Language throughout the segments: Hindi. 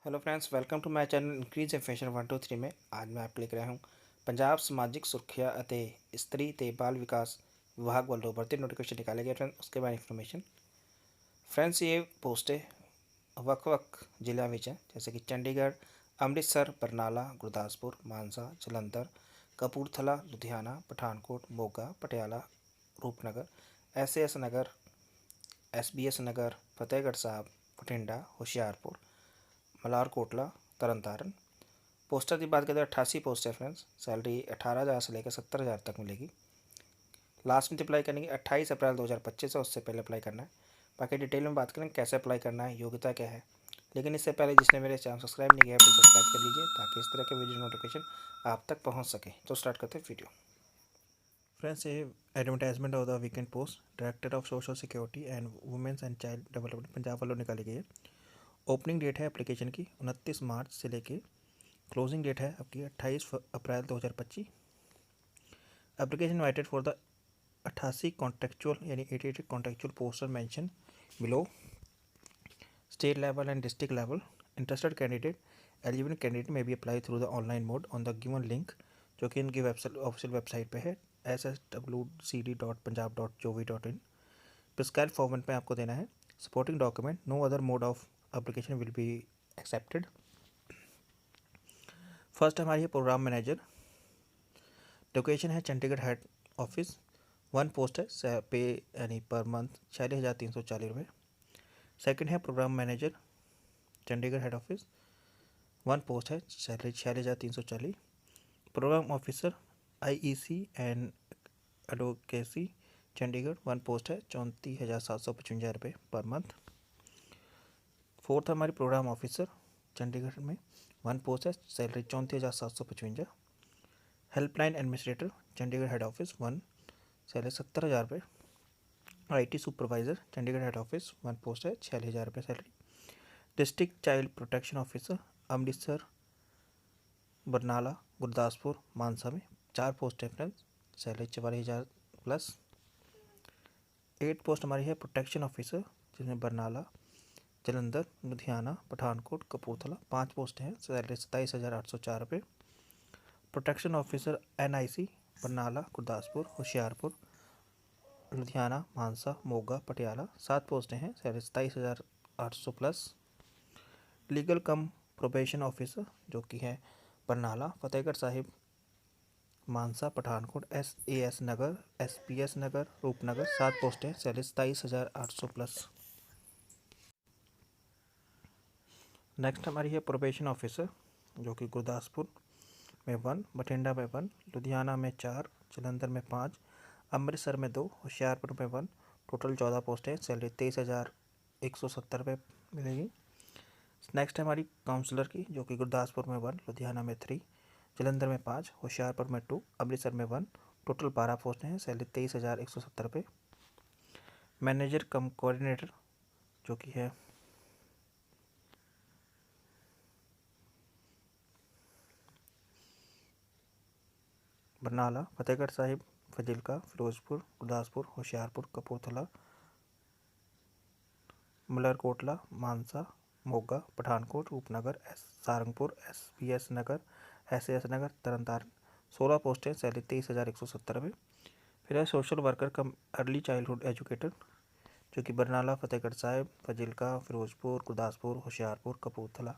Hello friends, welcome to my channel increase affection 123 में आज मैं आपके लेकर आया हूँ पंजाब समाजिक सुरक्षा ਅਤੇ ਇਸਤਰੀ ਤੇ ਬਾਲ ਵਿਕਾਸ विभाग ਵੱਲੋਂ भर्ती नोटिफिकेशन निकाले गए फ्रेंड्स उसके बारे इन्फॉर्मेशन। फ्रेंड्स ये पोस्ट ਵੱਖ-ਵੱਖ ਜ਼ਿਲ੍ਹਿਆਂ ਵਿੱਚ है जैसे कि चंडीगढ़, अमृतसर, बरनाला, गुरदासपुर, मानसा, जलंधर, कपूरथला, लुधियाना, पठानकोट, मोगा, पटियाला, रूपनगर, एसएएस नगर, एसबीएस नगर, फतेहगढ़ साहब, बठिंडा, होशियारपुर, मलारकोटला, तरनतारन। पोस्टर की बात करें तो 88 पोस्ट है फ्रेंड्स। सैलरी 18,000 से लेकर 70,000 तक मिलेगी। लास्ट में अप्लाई करने की 28 अप्रैल 2025 है, उससे पहले अप्लाई करना है। बाकी डिटेल में बात करें कैसे अप्लाई करना है, योग्यता क्या है, लेकिन इससे पहले जिसने मेरे चैनल सब्सक्राइब नहीं किया है प्लीज़ सब्सक्राइब कर लीजिए ताकि इस तरह के वीडियो नोटिफिकेशन आप तक पहुँच सके। तो स्टार्ट करते हैं वीडियो। फ्रेंड्स ये advertisement of the weekend post director of social security and women's and child development Punjab वालों निकाली गई है। ओपनिंग डेट है एप्लीकेशन की 29 मार्च से लेके क्लोजिंग डेट है आपकी 28 अप्रैल 2025। Application invited for the 88 contractual यानी 88 contractual poster mention below state level and district level. Interested candidate eligible candidate में भी apply through the online mode on the given link जो कि इनकी वेबसाइट ऑफिशियल वेबसाइट पे है sswcd.punjab.gov.in। प्रिस्क्राइब फॉर्मेट में आपको देना है। Supporting document no other mode of application will be accepted. First हमारी है प्रोग्राम मैनेजर। लोकेशन है Chandigarh head office. One post है पे यानी पर मंथ 46,340 रुपये। सेकंड है programme manager Chandigarh head office. One post है salary 46,340। Programme officer IEC and advocacy Chandigarh. One post है 34,755 रुपये पर मंथ। फोर्थ हमारी प्रोग्राम ऑफिसर चंडीगढ़ में। वन पोस्ट है salary 34,755। Helpline administrator Chandigarh head office. One salary 70,000 रुपये। IT supervisor Chandigarh head office. One post है 46,000 रुपये salary. District child protection officer Amritsar, Barnala, Gurdaspur, Mansa में 4 पोस्ट है फ्रेंड्स। Salary 44,000 plus. 8 पोस्ट हमारी है प्रोटेक्शन ऑफिसर जिसमें बरनाला, जलंधर, लुधियाना, पठानकोट, कपूरथला 5 पोस्ट हैं। सैलरी 27,804 रुपये। Protection officer NIC Barnala, Gurdaspur, Hoshiarpur, Ludhiana, Mansa, Moga, Patiala 7 पोस्टें हैं। Salary 27,800 plus. Legal cum probation officer जो कि है बरनाला, फतेहगढ़ साहिब, मानसा, पठानकोट, SAS नगर, SPS नगर, रूपनगर 7 पोस्टें। Salary 27,800 plus. नेक्स्ट हमारी है प्रोबेशन ऑफिसर जो कि गुरदासपुर में 1, बठिंडा में 1, लुधियाना में 4, जलंधर में 5, अमृतसर में 2, होशियारपुर में 1। टोटल 14 पोस्टें। सैलरी 23,170 रुपये मिलेगी। नेक्स्ट है हमारी काउंसलर की जो कि गुरदासपुर में 1, लुधियाना में 3, जलंधर में 5, होशियारपुर में 2, अमृतसर में 1। टोटल 12 पोस्टें हैं। सैलरी 23,170 रुपये। मैनेजर कम कोऑर्डिनेटर जो कि है बरनाला, फतेहगढ़ साहिब, फजीलका, फिरोजपुर, गुरदासपुर, होशियारपुर, कपूरथला, मलरकोटला, मानसा, मोगा, पठानकोट, रूपनगर, सारंगपुर, SBS नगर, SAS नगर, तरनतारन 16 पोस्टें। सैलरी 23,170 रुपये। फिर है सोशल वर्कर कम अर्ली चाइल्डहुड एजुकेटर जो कि बरनाला, फतेहगढ़ साहिब, फजीलका, फिरोजपुर, गुरदासपुर, होशियारपुर, कपूरथला,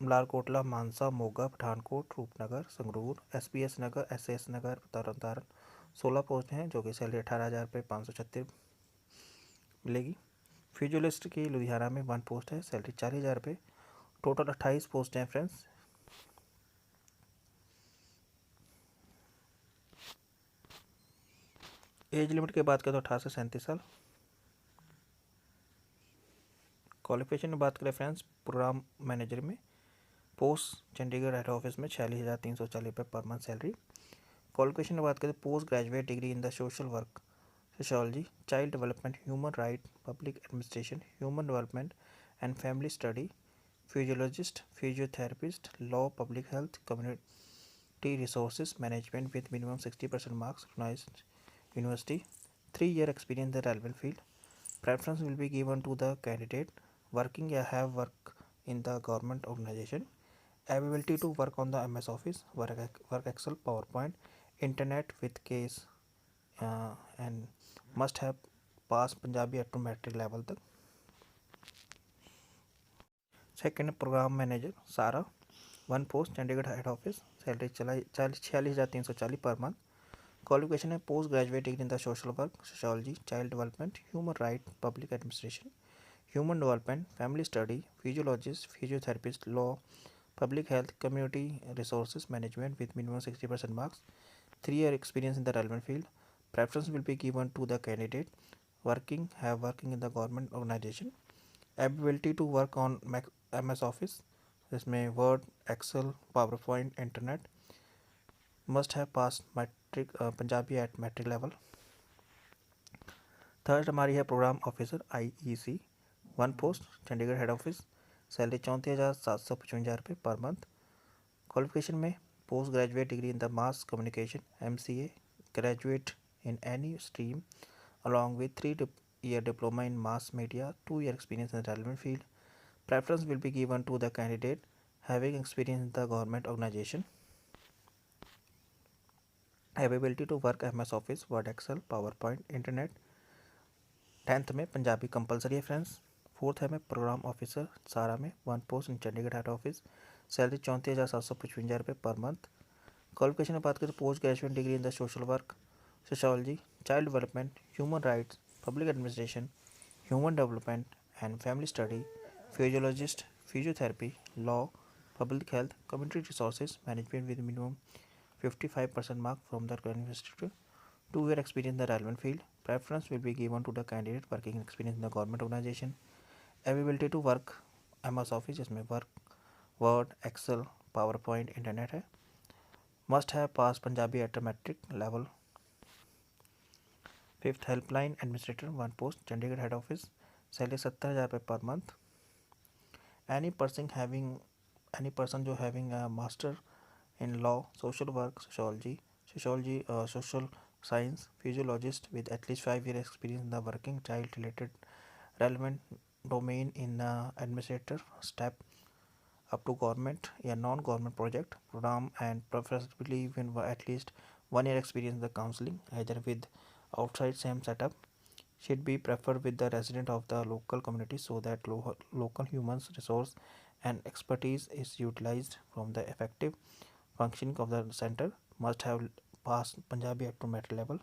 मलारकोटला, मानसा, मोगा, पठानकोट, रूपनगर, संगरूर, SBS नगर, SAS नगर, तरनतारन 16 पोस्ट हैं जो कि सैलरी 18,536 मिलेगी। फिजियोलिस्ट की लुधियाना में 1 पोस्ट है। सैलरी 40,000 रुपये। टोटल 28 पोस्ट हैं फ्रेंड्स। एज लिमिट की बात करें तो 18 से 37 साल। क्वालिफिकेशन में बात करें फ्रेंड्स प्रोग्राम मैनेजर में पोस्ट चंडीगढ़ हेड ऑफिस में 46,340 रुपये पर मंथ सैलरी। क्वालिफिकेशन में बात करें post graduate degree in the social work, sociology, child development, human right, public administration, human development and family study, physiologist, physiotherapist, law, public health, community resources management with minimum 60% marks recognized university, 3-year experience in the relevant field. Preference will be given to the candidate working or have work in the government organization. Ability to work on the MS Office, work Excel, PowerPoint, Internet with case and must have passed Punjabi up to metric level तक. Second, program manager सारा, one post, Chandigarh head office, salary 46,340 per month. Qualification है post graduate degree in the social work, sociology, child development, human right, public administration, human development, family study, physiologist, physiotherapist, law, public health, community resources management with minimum 60% marks, 3-year experience in the relevant field. Preference will be given to the candidate working in the government organization. Ability to work on MS Office, जिसमें Word, Excel, PowerPoint, Internet. Must have passed metric Punjabi at metric level. Third हमारी है programme officer IEC, one post, Chandigarh head office, salary 34,755 रुपये पर मंथ. क्वालिफिकेशन में post graduate degree in the mass communication MCA, graduate in any stream along with 3-year diploma in mass media, 2-year experience in the relevant field. Preference will be given to the candidate having experience in the government organization. Ability to work MS Office, Word, Excel, PowerPoint, Internet. 10th में पंजाबी कंपलसरी है फ्रेंड्स. फोर्थ है में प्रोग्राम ऑफिसर सारा में, वन पोस्ट इन चंडीगढ़ हेड ऑफिस, सैलरी 34,755 रुपये पर मंथ. क्वालिफिकेशन में बात करें तो post graduate degree in the social work, sociology, child development, human rights, public administration, human development and family study, physiologist, physiotherapy, law, public health, community resources management with minimum 55% mark from the institute, 2-year experience in the relevant field. Preference will be given to the candidate working experience in the government organization. Ability to work MS Office, जिसमें work word, excel, PowerPoint, internet है. Must have pass Punjabi at matric level. Fifth helpline administrator, one post, Chandigarh head office, salary 70,000 रुपये पर मंथ. एनी पर्सन जो having master in law, social work, sociology, social science, physiologist with at least 5-year experience in the working child related relevant domain in administrator step up to government या non-government project program, and preferably even at least 1-year experience in the counseling either with outside same setup should be preferred with the resident of the local community so that local human resource and expertise is utilized from the effective functioning of the center. Must have passed Punjabi up to metric level.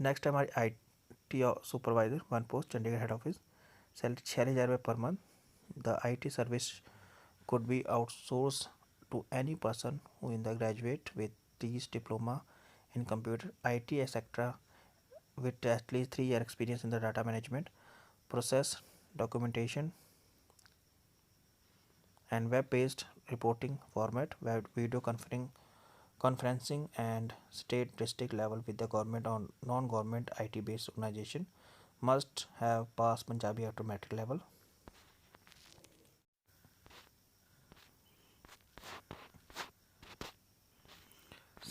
Next है हमारी IT supervisor, one post, Chandigarh head office, salary 46,000 रुपये per month. The IT service could be outsourced to any person who in the graduate with these diploma in computer, IT, etc. with at least 3-year experience in the data management, process, documentation and web-based reporting format, web video conferencing and state district level with the government or non-government IT based organization. Must have passed Punjabi up to metric level.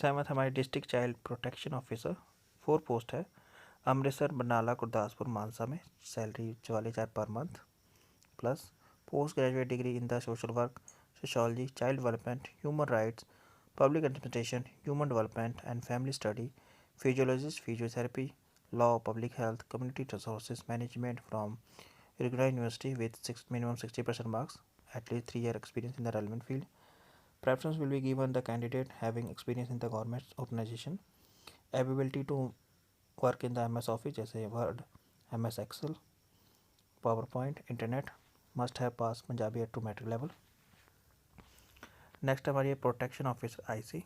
Seventh हमारी district child protection officer, 4 post है, अमृतसर, बरनाला, गुरदासपुर, मानसा में, salary 44,000 per month. Plus post graduate degree in the social work, sociology, child development, human rights, public administration, human development and family study, physiologist, physiotherapy, law, public health, community resources management from Irkutsk University with minimum 60% marks, at least 3-year experience in the relevant field. Preference will be given the candidate having experience in the government organization. Ability to work in the MS Office जैसे Word, MS Excel, PowerPoint, Internet. Must have passed Punjabi at to metric level. Next हमारी प्रोटेक्शन ऑफिसर IC,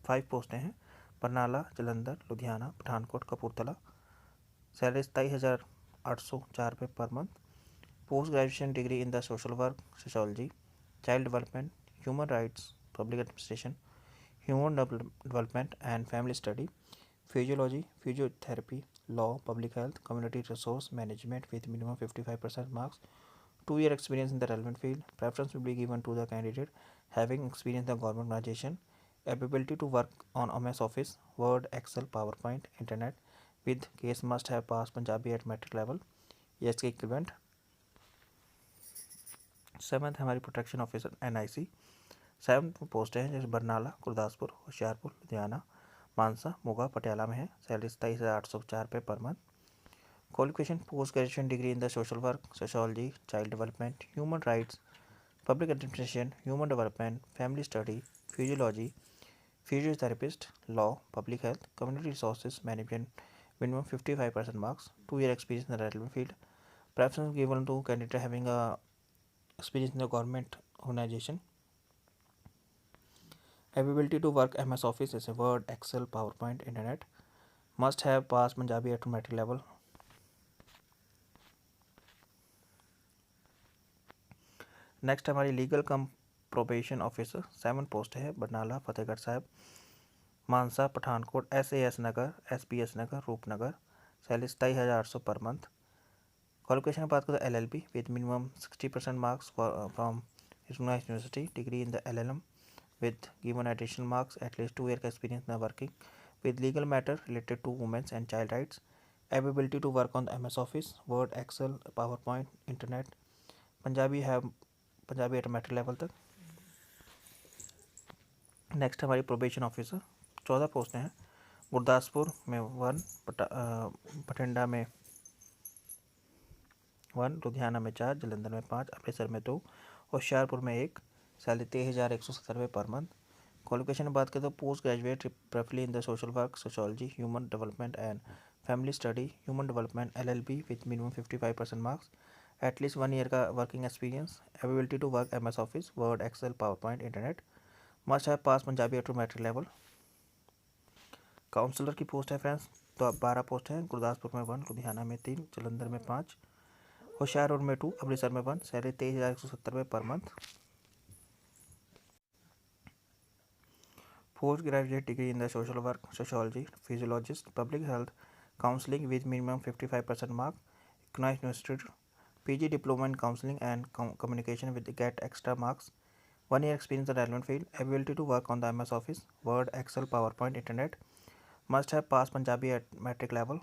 5 पोस्टें हैं, बरनाला, जलंधर, लुधियाना, पठानकोट, कपूरथला, सैलरी 27,804 रुपये per month. Post graduation degree in the social work, sociology, child development, human rights, public administration, human development and family study, physiology, physiotherapy, law, public health, community resource management with minimum 55% marks, 2-year experience in the relevant field. Preference will be given to the candidate having experience in the government organization. Ability to work on MS Office, Word, Excel, PowerPoint, Internet with case must have passed Punjabi at metric level. Yes के equivalent. 7th है हमारी protection officer NIC। 7th post है जैसे बरनाला, गुरदासपुर, होशियारपुर, लुधियाना, मानसा, मोगा, पटियाला में है। सैलरी 27,804 पर month. Qualification post graduation degree in the social work, sociology, child development, human rights, public administration, human development, family study, physiology, physiotherapist, law, public health, community resources management, minimum 55% marks, 2-year experience in the relevant field. Preference given to candidate having a experience in the government organization. Ability to work MS Office as a Word, Excel, PowerPoint, Internet. Must have passed Punjabi at metric level. Next हमारी legal cum probation officer 7 post है Barnala, Fatehgarh Sahib, Mansa, Pathankot, SAS Nagar, SPS Nagar, Rupnagar. Salary 27,800 per month. Qualification की बात करें तो LLB with minimum 60% marks from university, degree in the LLM with given additional marks, at least 2 year experience in working with legal matter related to women's and child rights, ability to work on the MS Office, Word, Excel, PowerPoint, Internet. Punjabi है, पंजाबी एट मैट्रिक लेवल तक। नेक्स्ट हमारी प्रोबेशन ऑफिसर 14 पोस्टें हैं गुरदासपुर में 1, बठिंडा में 1, लुधियाना में 4, जलंधर में 5, अमृतसर में 2, होशियारपुर में 1। सैलरी 23,170 पर मंथ। क्वालिफिकेशन की बात करें तो post graduate preferably in the social work, sociology, human development and family study, human development LLB with minimum 55% marks, at least 1 year का working experience, ability to work MS office, word, excel, PowerPoint, internet. Must have pass Punjabi to matric level. Counsellor की पोस्ट है फ्रेंड्स तो अब 12 पोस्ट हैं गुरदासपुर में 1, लुधियाना में 3, जलंधर में 5, होशियारपुर में 2, अमृतसर में 1। Salary 23,170 per month. Post graduate degree in the social work, sociology, physiologist, public health, counselling with minimum 55% mark, economics institute, PG diploma in counselling and communication with get extra marks, 1 year experience in the relevant field, ability to work on the MS Office, Word, Excel, PowerPoint, Internet. Must have passed Punjabi at metric level.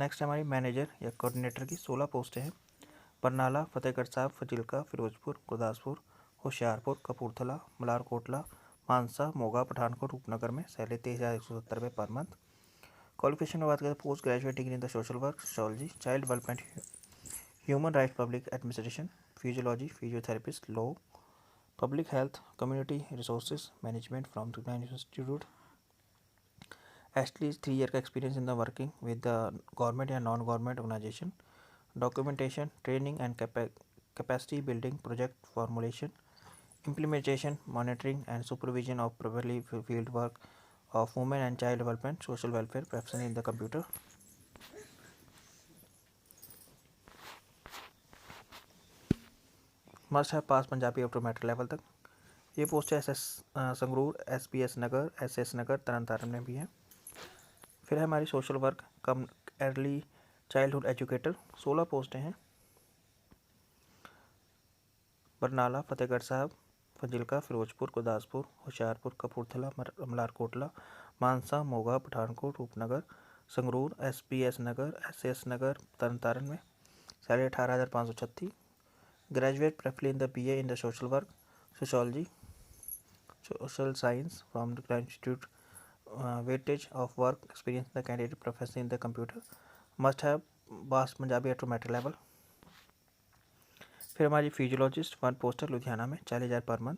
Next हमारी मैनेजर या कोऑर्डिनेटर की 16 पोस्टें हैं बरनाला, फतेहगढ़ साहब, फजीलका, फिरोजपुर, गुरदासपुर, होशियारपुर, कपूरथला, मलारकोटला, मानसा, मोगा, पठानकोट, रूपनगर में। सैलरी 23,170 पर मंथ। क्वालिफिकेशन की बात करें post graduate degree in the social work, sociology, child development, human rights, public administration, physiology, physiotherapist, law, public health, community resources management from the institute, at least 3 year का experience in the working with the government या non government organisation, documentation, training and capacity building, project formulation, implementation, monitoring and supervision of properly field work of women and child development, social welfare, preference in the computer. Must have pass Punjabi up to matric level तक। ये पोस्ट है संगरूर, SPS नगर, SS नगर, तरन तारण में भी है। फिर है हमारी सोशल वर्क कम अर्ली चाइल्डहुड एजुकेटर 16 पोस्टें हैं बरनाला, फतेहगढ़ साहब, फजीलका, फिरोजपुर, गुरदासपुर, होशियारपुर, कपूरथला, मलारकोटला, मानसा, मोगा, पठानकोट, रूपनगर, संगरूर, SPS नगर, SS नगर, तरन तारण में। Salary 18,536। Graduate preferably in the BA in the social work, sociology, social science from the institute, weightage of work experience the candidate profession in the computer, must have pass Punjabi at to matric level. फिर हमारी फिजियोलॉजिस्ट 1 पोस्टर लुधियाना में 40,000 पर मंथ।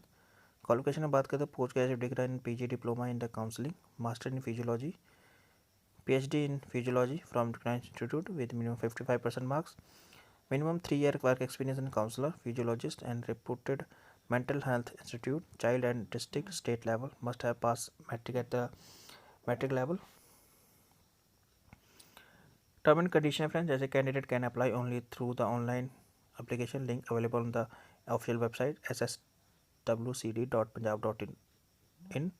क्वालिफिकेशन में बात करें तो post graduate degree in PG diploma in the counselling, master in physiology, PhD in physiology from the Grand Institute with minimum 55% marks, minimum 3 year work experience in counselor, physiologist and reputed mental health institute, child and district state level, must have passed matric at the matric level. Term and condition friends, जैसे candidate can apply only through the online application link available on the official website sswcd.punjab.in.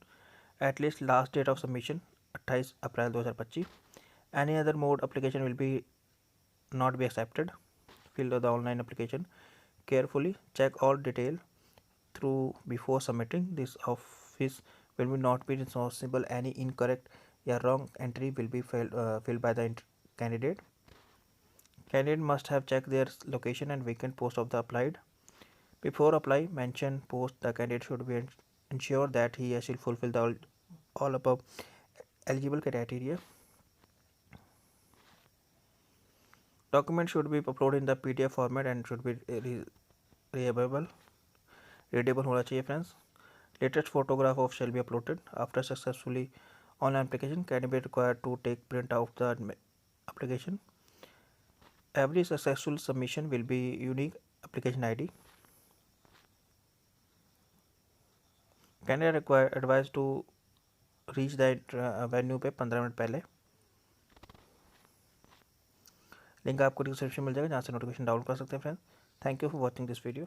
At least last date of submission 28 April 2025. Any other mode application will be not be accepted. Fill the online application carefully. Check all detail through before submitting. This office will be not be responsible. Any incorrect or wrong entry will be filled by the candidate. Candidate must have checked their location and vacant post of the applied. Before apply mention post, the candidate should be ensure that he or she fulfill the all above eligible criteria. Document should be uploaded in the PDF format and should be readable होना चाहिए friends. Latest photograph of shall be uploaded. After successfully online application, candidate required to take print out the application. Every successful submission will be unique application ID. Candidate required advised to reach that venue पे 15 मिनट पहले. लिंक आपको डिस्क्रिप्शन मिल जाएगा जहाँ से नोटिफिकेशन डाउनलोड कर सकते हैं friends. Thank you for watching this video.